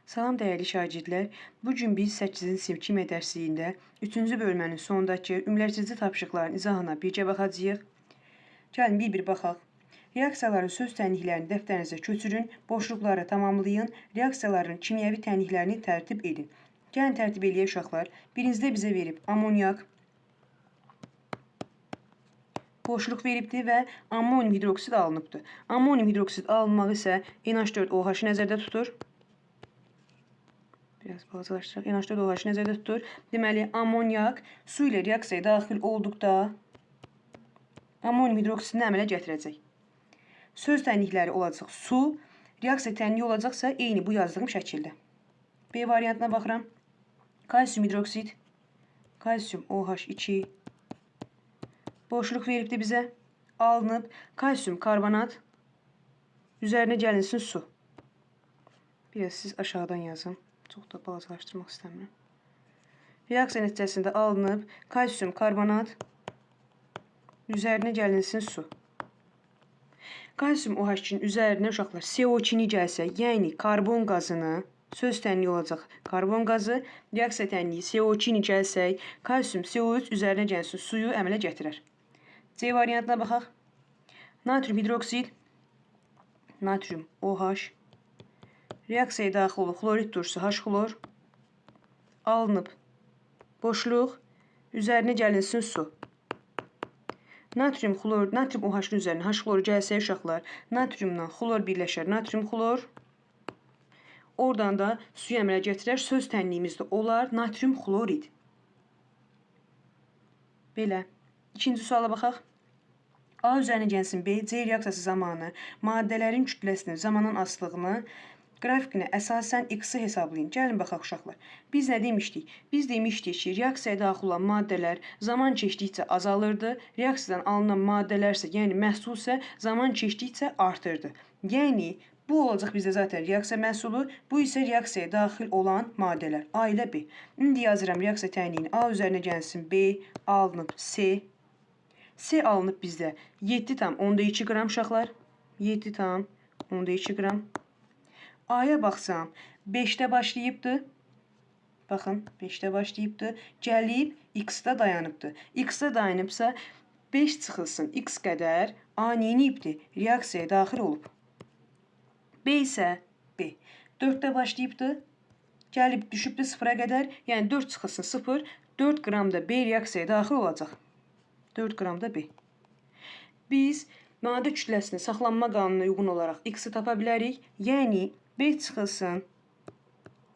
Salam dəyərli şagirdlər. Bu gün biz 8-ci sinif kimya dərsliyində 3-cü bölmənin sonundakı ümumiləşdirici tapşırıqların izahına birgə baxacağıq. Gəlin bir-bir baxaq. Reaksiyaların söz tənliklərini dəftərinizə köçürün, boşluqları tamamlayın, reaksiyaların kimyəvi tənliklərini tərtib edin. Gəlin tərtib eləyək uşaqlar. Birincidə bizə verib amonyak, boşluq veribdir və ammonium hidroksid alınıbdır. Ammonium hidroksid alınmaq isə NH4OH nəzərdə tutur. Biraz balacalaşdıraq. NH4OH nəzərdə tutur. Deməli, amonyak su ilə reaksiyaya daxil olduqda ammonium hidroksidini əmələ gətirəcək. Söz tənlikləri olacaq su, reaksiya tənliyi olacaqsa eyni bu yazdığım şəkildə. B variantına baxıram. Kalsium hidroksid, kalsium OH2, boşluq veribdir bizə, alınıb, kalsium karbonat, üzərinə gəlinsin su. Biraz siz aşağıdan yazın. Çox da balacalaşdırmaq istəmirəm. Reaksiya nəticəsində alınıb, kalsium karbonat, üzərinə gəlinsin su. Kalsium OH2-nin üzərinə uşaqlar CO2-ni gəlsə, yəni karbon qazını, söz tənliyi olacaq karbon qazı, reaksiya tənliyi CO2-ni gəlsək, kalsium CO3 üzərinə gəlsin suyu əmələ gətirər. C variantına baxaq. Natrium hidroksid, natrium OH, reaksiyaya daxil olur, xlorid turşusu H-xlor, alınıb, boşluq, üzərinə gəlinsin su. Natrium OH-ın üzərinə H-xloru gəlsə uşaqlar, natriumla xlor birləşər, natrium xlor, oradan da suyu əmələ gətirər, söz tənliyimizdə olar natrium xlorid. Belə. İkinci suala baxaq. A üzərinə gəlsin B, C reaksiyası zamanı maddələrin kütləsinin zamanın asılılığını qrafikinə əsasən X-i hesablayın. Gəlin baxaq uşaqlar. Biz nə demişdik? Biz demişdik ki, reaksiyaya daxil olan maddələr zaman keçdikcə azalırdı, reaksiyadan alınan maddələr isə, yəni məhsul isə zaman keçdikcə artırdı. Yəni, bu olacaq bizdə zaten reaksiya məhsulu, bu isə reaksiyaya daxil olan maddələr. A ilə B. İndi yazıram reaksiya tənliyini. A üzərinə gəlsin B, alınıb C. C alınıb bizdə 7,2 qram uşaqlar. 7,2 qram. A-ya baxsam, 5-də başlayıbdır. Baxın, 5-də başlayıbdır. Gəlib, X-da dayanıbdır. X-da dayanıbsa, 5 çıxılsın X qədər A neyinibdir? Reaksiyaya daxil olub. B isə B. 4-də başlayıbdır. Gəlib, düşübdür 0-a qədər. Yəni, 4 çıxılsın 0. 4 qramda B reaksiyaya daxil olacaq. 4 qramda B. Biz maddə kütləsinin saxlanma qanununa uyğun olaraq X-i tapa bilərik. Yəni, 5 çıxılsın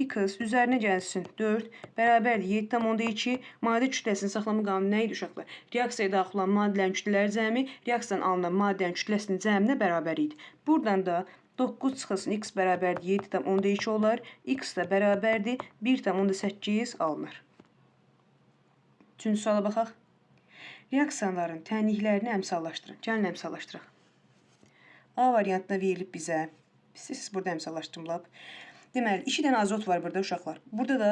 X üzərinə gəlsin 4 bərabərdir 7,2. Maddə kütləsinin saxlanma qanunu nə idi uşaqlar? Reaksiyaya daxil olan maddələrin kütlələri cəmi reaksiyadan alınan maddələrin kütləsinin cəminə bərabər idi. Buradan da 9 çıxılsın X bərabərdir 7,2 olar. X da bərabərdir 1,8 alınır. Üçüncü suala baxaq. Reaksiyaların tənliklərini əmsallaşdırın. Gəlin əmsallaşdıraq. A variantına verilib bizə. Siz burada əmsallaşdırılıb. Deməli, 2 dənə azot var burada uşaqlar. Burada da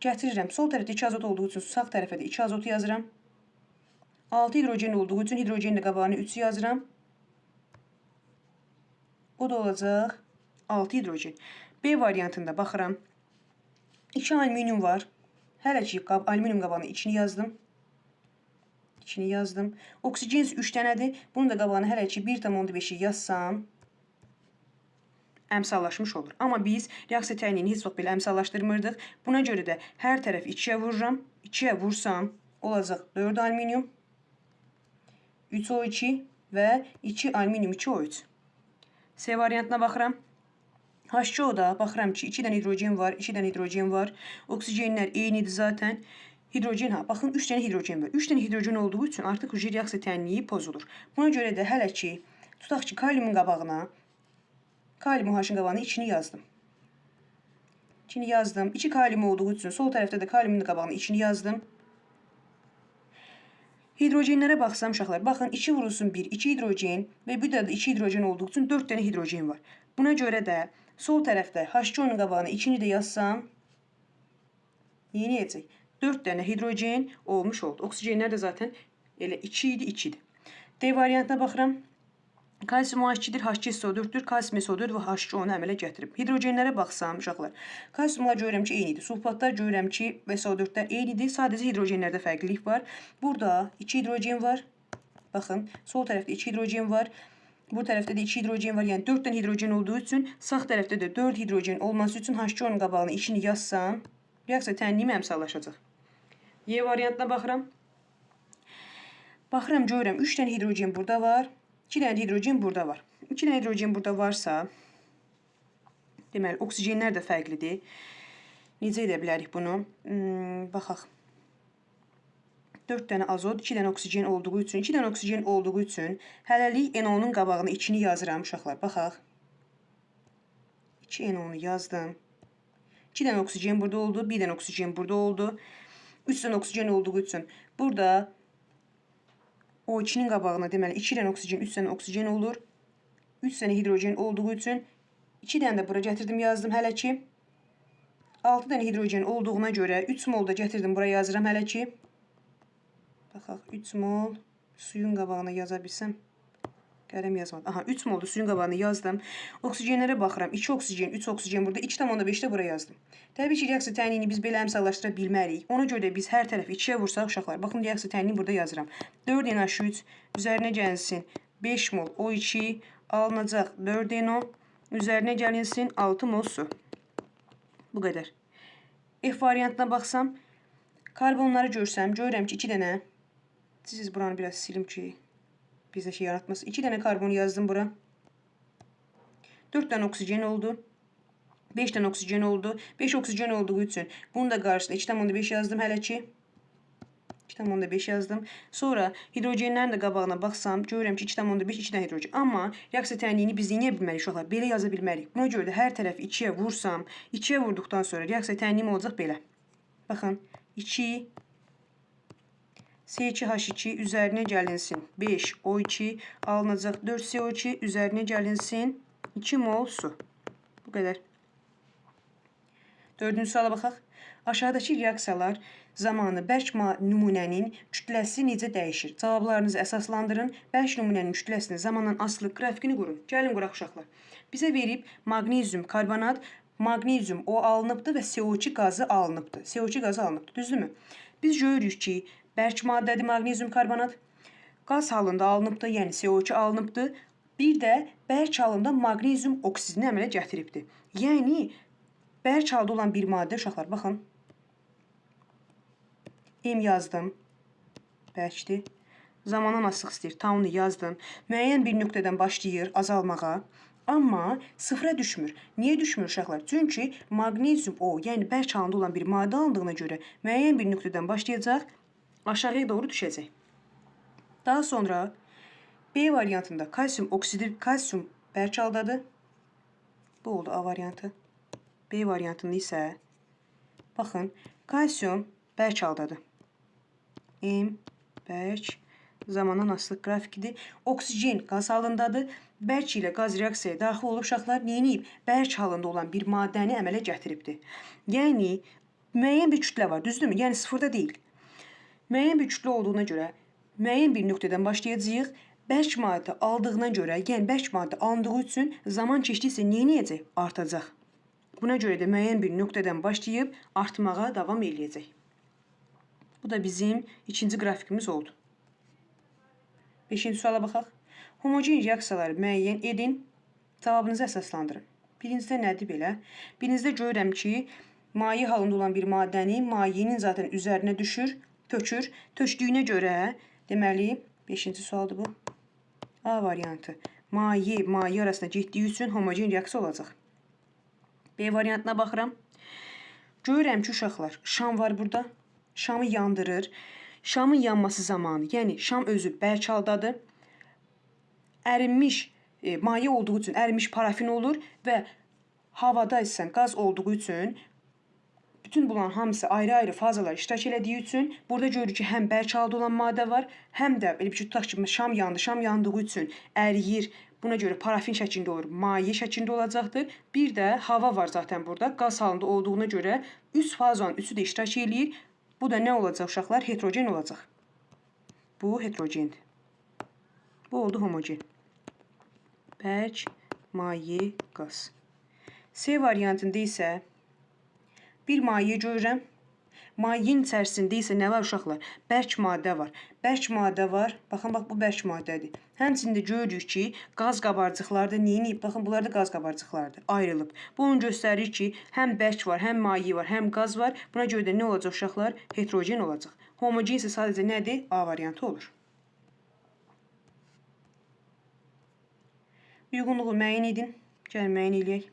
gətirirəm. Sol tərəfdə 2 azot olduğu üçün sağ tərəfə də 2 azotu yazıram. 6 hidrogen olduğu üçün hidrogenin də qabağına 3 yazıram. O da olacaq 6 hidrogen. B variantında baxıram. 2 alüminium var. Hələ ki, alüminium qabağına 2-ni yazdım. 2-ni yazdım. Oksigen 3 dənədir. Bunun da qabağına hələ ki 1,5-i yazsam əmsallaşmış olur. Amma biz reaksiya tənliyini heç vaxt belə əmsallaşdırmırdıq. Buna görə də hər tərəf 2-yə vururam. 2-yə vursam olacaq 4 alüminium, 3 O2 və 2 alüminium 2 O3. C variantına baxıram. H2O-da baxıram ki 2 dənə hidrogen var, 2 dənə hidrogen var. Oksigenlər eynidir zaten. Hidrogen, baxın 3 dənə hidrogen var. 3 dənə hidrogen olduğu üçün artıq reaksiya tənliyi pozulur. Buna görə də hələ ki, tutaq ki, kaliumun qabağına, kalium OH-ın qabağına 2-ni yazdım. 2-ni yazdım. 2 kalium olduğu üçün sol tərəfdə də kaliumun qabağına 2-ni yazdım. Hidrogenlərə baxsam uşaqlar, baxın 2 vurulsun 1, 2 hidrogen və bir də 2 hidrogen olduğu üçün 4 dənə hidrogen var. Buna görə də sol tərəfdə H2O-nun qabağına 2-ni də yazsam, yeniyəcək. 4 dənə hidrogen olmuş oldu. Oksigenlər də zaten elə 2 idi, 2 idi. D variantına baxıram. Kalsium H2-dir, H2 SO4-dür, kalsium SO4 və H2 onu əmələ gətirib. Hidrogenlərə baxsam uşaqlar, kalsiumlar görürəm ki, eynidir. Sulfatlar görürəm ki, və SO4-lər eynidir. Sadəcə hidrogenlərdə fərqlilik var. Burada 2 hidrogen var. Baxın, sol tərəfdə 2 hidrogen var. Bu tərəfdə də 2 hidrogen var. Yəni 4 dənə hidrogen olduğu üçün, sağ tərəfdə də 4 hidrogen olması üçün H2-nun qabağına içini yazsam, reaksiya tənliyim əmsallaşacaq. Y variantına baxıram. Baxıram, görürəm 3 dənə hidrogen burada var. 2 dənə hidrogen burada var. 2 dənə hidrogen burada varsa, deməli, oksigenlər də fərqlidir. Necə edə bilərik bunu? Baxaq. 4 dənə azot, 2 dənə oksigen olduğu üçün, 2 dənə oksigen olduğu üçün hələlik NO-nun qabağına 2-ni yazıram uşaqlar. Baxaq. 2 NO-nu yazdım. 2 dənə oksigen burada oldu, 1 dənə oksigen burada oldu. 3 dənə oksigen olduğu üçün burada o 2-nin qabağına deməli 2 dənə oksigen, 3 dənə oksigen olur. 3 dənə hidrogen olduğu üçün 2 dənə də bura gətirdim, yazdım hələ ki. 6 dənə hidrogen olduğuna görə 3 mol da gətirdim, bura yazıram hələ ki. Baxaq, 3 mol suyun qabağına yaza bilsəm. Qələm yazmadım. Aha, 3 molda suyun qabağına yazdım. Oksigenlərə baxıram. 2 oksigen, 3 oksigen burada, 2,5 də bura yazdım. Təbii ki, reaksiya tənliyini biz belə əmsallaşdıra bilmərik. Ona görə də biz hər tərəfi 2-yə vursaq uşaqlar. Baxın, reaksiya tənliyini burada yazıram. 4 NH3 üzərinə gəlsin 5 mol O2 alınacaq 4 NO üzərinə gəlinsin 6 mol su. Bu qədər. F variantına baxsam, karbonları görsəm, görürəm ki, 2 dənə. Siz buranı biraz silim ki, bizə şey yaratmasın. 2 dənə karbon yazdım bura. 4 dənə oksigen oldu. 5 dənə oksigen oldu. 5 oksigen olduğu üçün bunun da qarşısına 2,5 yazdım hələ ki. 2,5 yazdım. Sonra hidrogenlərin də qabağına baxsam, görürəm ki, 2,5 2 dənə hidrogen. Amma reaksiya tənliyini biz neyə bilmərik uşaqlar? Belə yaza bilmərik. Buna görə də hər tərəfi 2-yə vursam, 2-yə vurduqdan sonra reaksiya tənliyim olacaq belə. Baxın, 2 C2H2 üzərinə gəlinsin 5 O2 alınacaq 4 CO2 üzərinə gəlinsin 2 mol su. Bu qədər. 4-cü suala baxaq. Aşağıdakı reaksiyalar zamanı bərk nümunənin kütləsi necə dəyişir? Cavablarınızı əsaslandırın. Bərk nümunənin kütləsinin zamandan asılılıq qrafikini qurun. Gəlin quraq uşaqlar. Bizə verib maqnezium karbonat, maqnezium o alınıbdır və CO2 qazı alınıbdır. CO2 qazı alınıbdır, düzdürmü? Biz görürük ki, bərk maddədir maqnezium karbonat. Qaz halında alınıbdır, yəni CO2 alınıbdır. Bir də bərk halında maqnezium oksidini əmələ gətiribdir. Yəni, bərk halda olan bir maddə, uşaqlar, baxın. M yazdım. Bərkdir. Zamandan asılıq istəyir. Taunu yazdım. Müəyyən bir nöqtədən başlayır azalmağa. Amma sıfıra düşmür. Niyə düşmür uşaqlar? Çünki maqnezium o, yəni bərk halında olan bir maddə alındığına görə müəyyən bir nöqtədən başlayacaq, aşağıya doğru düşəcək. Daha sonra B variantında kalsium oksidi, kalsium bərk haldadır. Bu oldu A variantı. B variantında isə baxın, kalsium bərk haldadır. M bərk zamandan asılıq qrafikidir. Oksigen qaz halındadır. Bərk ilə qaz reaksiyaya daxil olub uşaqlar neyiniyib? Bərk halında olan bir maddəni əmələ gətiribdir. Yəni, müəyyən bir kütlə var, düzdürmü? Yəni, sıfırda deyil. Müəyyən bir kütlə olduğuna görə müəyyən bir nöqtədən başlayacağıq. Bərk maddə aldığına görə, yəni bərk maddə alındığı üçün zaman keçdikcə neyiniyəcək? Artacaq. Buna görə də müəyyən bir nöqtədən başlayıb artmağa davam eləyəcək. Bu da bizim ikinci qrafikimiz oldu. 5-ci suala baxaq. Homogen reaksiyaları müəyyən edin. Cavabınızı əsaslandırın. Birincidə nədir belə? Birincidə görürəm ki, maye halında olan bir maddənin mayenin zaten üzərinə düşür, tökür. Tökdüyünə görə, deməli, 5-ci sualdır bu. A variantı. Maye arasında getdiyi üçün homogen reaksiya olacaq. B variantına baxıram. Görürəm ki, uşaqlar, şam var burada. Şamı yandırır. Şamın yanması zamanı, yəni şam özü bərk haldadır. Ərinmiş maye olduğu üçün ərinmiş parafin olur və havada isə qaz olduğu üçün bütün bunların hamısı ayrı-ayrı fazalar iştirak elədiyi üçün burada görürük ki, həm bərk halda olan maddə var, həm də belə bir şey tutaq ki, şam yandı, şam yandığı üçün əriyir. Buna görə parafin şəklində olur, maye şəklində olacaqdır. Bir də hava var zaten burada, qaz halında olduğuna görə 3 fazanın üçü də iştirak eləyir. Bu da nə olacaq uşaqlar? Heterogen olacaq. Bu heterogendir. Bu oldu homogen. bərk, maye, qaz. C variantında isə bir maye görürəm. Mayenin içərisində isə nə var uşaqlar? Bərk maddə var. Bərk maddə var. Baxın, bax bu bərk maddədir. Həmçində görürük ki, qaz qabarcıqları da neyinib? Baxın, bunlar da qaz qabarcıqlarıdır. Ayrılıb. Bu onu göstərir ki, həm bərk var, həm maye var, həm qaz var. Buna görə də nə olacaq uşaqlar? Heterogen olacaq. Homogen isə sadəcə nədir? A variantı olur. Uyğunluğu müəyyən edin. Gəlin müəyyən eləyək.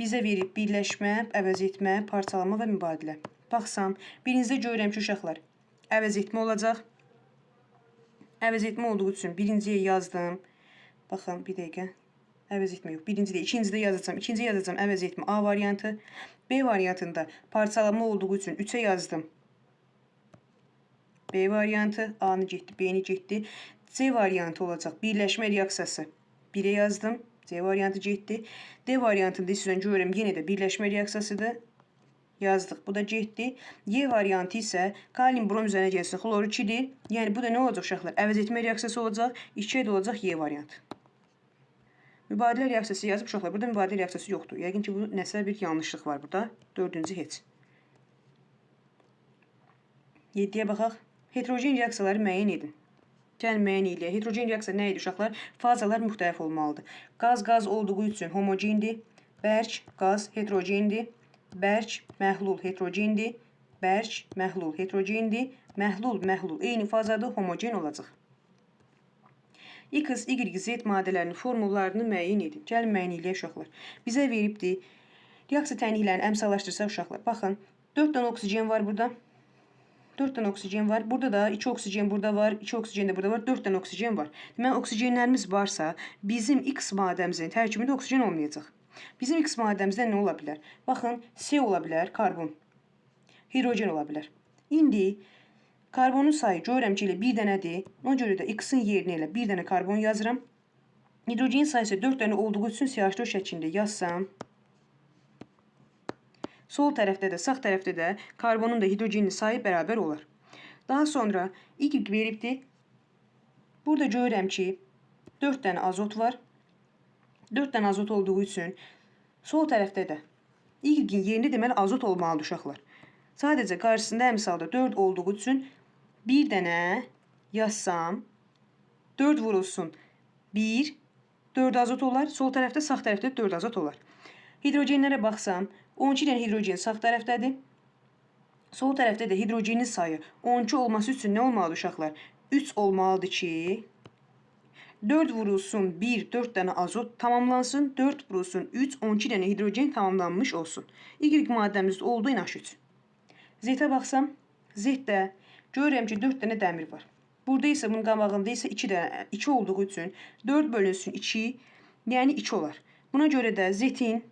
Bizə verib birləşmə, əvəz etmə, parçalama və mübadilə. Baxsam, birincidə görürəm ki, uşaqlar, əvəz etmə olacaq. Əvəz etmə olduğu üçün birinciyə yazdım. Baxın, bir dəqiqə. Əvəz etmə yox. Birincidə, ikincidə yazacağam. İkinciyə yazacağam əvəz etmə A variantı. B variantında parçalama olduğu üçün 3'ə yazdım. B variantı. A-nı getdi, B-ni getdi. C variantı olacaq. Birləşmə reaksiyası. 1'ə yazdım. C variantı getdi. D variantında sizdən görürəm yenə də birləşmə reaksiyasıdır. Yazdıq. Bu da getdi. Y variantı isə kalin brom üzərinə gəlsin. Xloru 2'dir. Yəni bu da nə olacaq uşaqlar? Əvəz etmə reaksiyası olacaq. 2'ə də olacaq Y variantı. Mübadilə reaksiyası yazıb uşaqlar. Burada mübadilə reaksiyası yoxdur. Yəqin ki, bu nəsə bir yanlışlıq var burada. 4-cü heç. 7'yə baxaq. Heterogen reaksiyaları müəyyən edin. Gəlin müəyyən eləyək. Heterogen reaksiya nə idi uşaqlar? Fazalar müxtəlif olmalıdır. Qaz olduğu üçün homogendir. Bərk, qaz heterogendir. Bərk, məhlul heterogendir. Bərk, məhlul heterogendir. Məhlul eyni fazadır, homogen olacaq. X, Y, Z maddələrinin formullarını müəyyən edin. Gəlin müəyyən eləyək uşaqlar. Bizə veribdir. Reaksiya tənliklərini əmsallaşdırsaq uşaqlar. Baxın, 4 dənə oksigen var burada. 4 dənə oksigen var. Burada da 2 oksigen burada var. 2 oksigen də burada var. 4 dənə oksigen var. Deməli, oksigenlərimiz varsa, bizim X maddəmizin tərkibində oksigen olmayacaq. Bizim X maddəmizdə nə ola bilər? Baxın, C ola bilər, karbon. Hidrogen ola bilər. İndi karbonun sayı görürəm ki, elə bir dənədir. Ona görə də X-in yerinə elə bir dənə karbon yazıram. Hidrogenin sayısı 4 dənə olduğu üçün CH4 şəklində yazsam. Sol tərəfdə də, sağ tərəfdə də karbonun da hidrogenin sayı bərabər olar. Daha sonra Y veribdir. Burada görürəm ki, 4 dənə azot var. 4 dənə azot olduğu üçün sol tərəfdə də Y-in yerində deməli azot olmalıdır uşaqlar. Sadəcə qarşısında əmsalda 4 olduğu üçün bir dənə yazsam 4 vurulsun 1, 4 azot olar. Sol tərəfdə, sağ tərəfdə 4 azot olar. Hidrogenlərə baxsam 12 dənə hidrogen sağ tərəfdədir. Sol tərəfdə də hidrogenin sayı 12 olması üçün nə olmalıdır uşaqlar? 3 olmalıdır ki 4 vurulsun 1, 4 dənə azot tamamlansın. 4 vurulsun 3, 12 dənə hidrogen tamamlanmış olsun. Y maddəmizdə olduğu NH3. Z-ə baxsam, Z-də görürəm ki, 4 dənə dəmir var. Burada isə bunun qabağında isə 2 olduğu üçün 4 bölünsün 2, yəni 2 olar. Buna görə də Z-in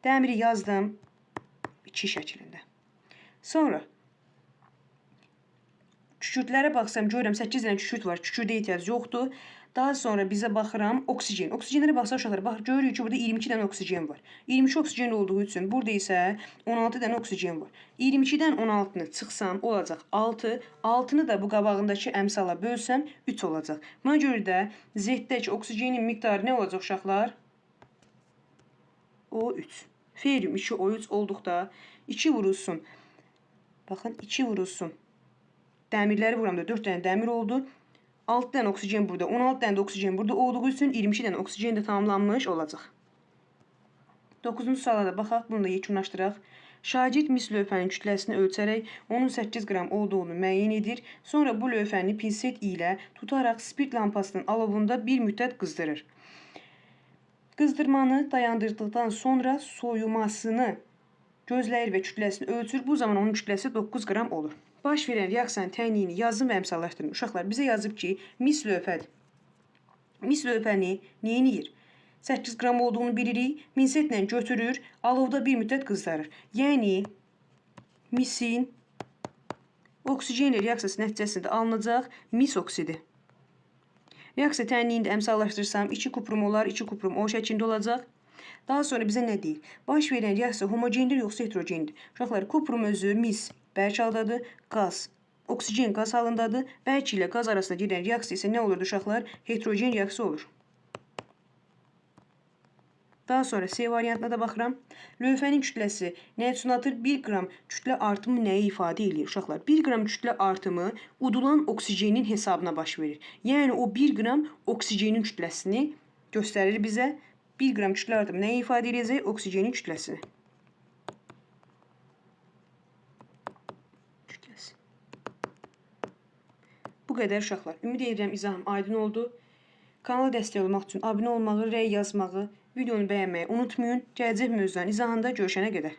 dəmiri yazdım 2 şəklində. Sonra kükürdlərə baxsam görürəm 8 dənə kükürd var. Kükürdə ehtiyac yoxdur. Daha sonra bizə baxıram oksigen. Oksigenlərə baxsaq uşaqlar, bax görürük ki, burada 22 dənə oksigen var. 22 oksigen olduğu üçün burada isə 16 dənə oksigen var. 22-dən 16-nı çıxsam olacaq 6. 6-nı da bu qabağındakı əmsala bölsəm 3 olacaq. Buna görə də Z-dəki oksigenin miqdarı nə olacaq uşaqlar? O3. Ferium 2 O3 olduqda 2 vurulsun. Baxın 2 vurulsun. Dəmirləri vuramda 4 dənə dəmir oldu. 6 dənə oksigen burada, 16 dənə də oksigen burada olduğu üçün 22 dənə oksigen də tamamlanmış olacaq. 9-cu suala da baxaq, bunu da yekunlaşdıraq. Şagird mis lövhənin kütləsini ölçərək onun 8 qram olduğunu müəyyən edir. Sonra bu lövhəni pinset ilə tutaraq spirt lampasının alovunda bir müddət qızdırır. Qızdırmanı dayandırdıqdan sonra soyumasını gözləyir və kütləsini ölçür. Bu zaman onun kütləsi 9 qram olur. Baş verən reaksiyanın tənliyini yazın və əmsallaşdırın. Uşaqlar bizə yazıb ki, mis lövhədir. Mis lövhəni neyiniyir? 8 qram olduğunu bilirik. Pinsetlə götürür, alovda bir müddət qızdarır. Yəni, misin oksigenlə reaksiyası nəticəsində alınacaq mis oksidi. Reaksiya tənliyini əmsallaşdırsam 2 kuprum olar, 2 kuprum O şəklində olacaq. Daha sonra bizə nə deyir? Baş verən reaksiya homogendir yoxsa heterogendir? Uşaqlar, kuprum özü mis bərk haldadır, qaz Oksigen qaz halındadır. Bərk ilə qaz arasında gedən reaksiya isə nə olurdu uşaqlar? Heterogen reaksiya olur. Daha sonra C variantına da baxıram. Lövhənin kütləsi nə üçün atır? 1 qram kütlə artımı nəyi ifadə edir uşaqlar? 1 qram kütlə artımı udulan oksigenin hesabına baş verir. Yəni o 1 qram oksigenin kütləsini göstərir bizə. 1 qram kütlə artımı nəyi ifadə edəcək? Oksigenin kütləsini. Bu qədər uşaqlar. Ümid edirəm izahım aydın oldu. Kanala dəstək olmaq üçün abunə olmağı, rəy yazmağı, videonu bəyənməyi unutmayın. Gələcək mövzuların izahında görüşənə qədər.